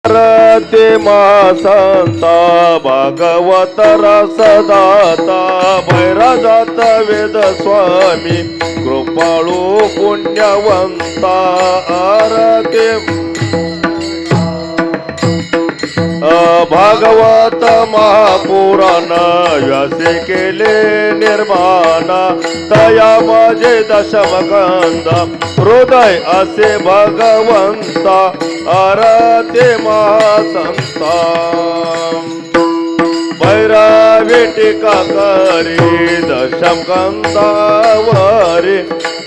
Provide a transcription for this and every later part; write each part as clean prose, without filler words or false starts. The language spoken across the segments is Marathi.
ते मा संता भागवत रसदाता भैरजात वेद स्वामी कृपाळू पुण्यवंता आरते भागवत महापुराण व्यासे केले निर्माण तया माझे दशमगंध हृदय असे भगवंता आरते महासंता भैरवी टीका करी दशमगंधावरी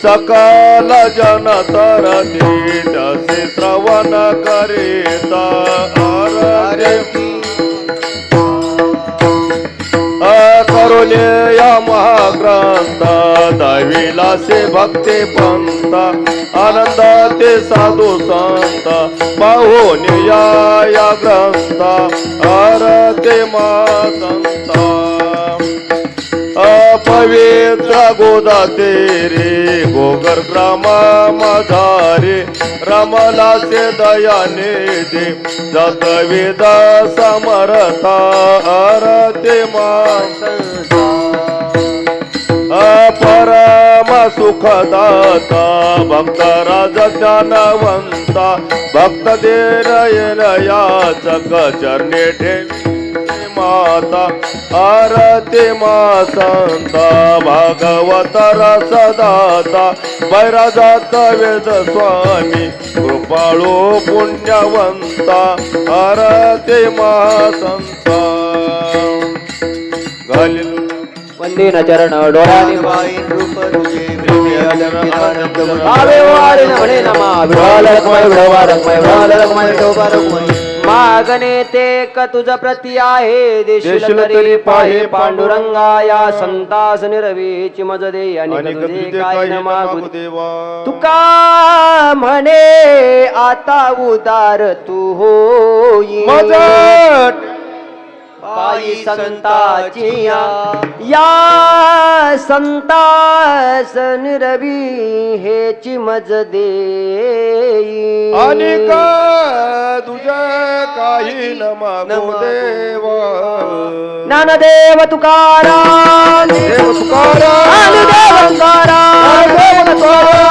सकल जन तरती तसे श्रवण करीता करुणे या महाग्रंथ दविलासे भक्ती पंथ आनंद ते साधू संत पाहून या ग्रंथ आरते मा संता पवित्र गोदा तेरे गोगर ग्रामा मधारे रमलासे दयाने दे जत वेद समरता आरते मा परम सुखदाता भक्त राज ज्ञानवंता भक्त देन याचक चरणे ठेवी माता आरते मा संता भागवत रसदाता भैरजात वेद स्वामी कृपाळू पुण्यवंता आरते मा संता वंदे न चरण डोळ्याने वाईन रूप तुझे आवे वारे नमणे नमा विढोलकमय विढोबारकमय विढोलकमय विढोबारकमय मागणे ते क तुझ प्रती आहे देशील तरी पाहे पांडुरंगा या संतास निरवीची मज दे आणि तुझे काय न मागू देवा तुका म्हणे आता उदार तू होई मजट पायी संताची या संतास निरवी हेची मज देई आणि का तुझ्या काही न मागू देवा ज्ञानदेव तुकाराम देव तुकाराम ज्ञानदेव तुकाराम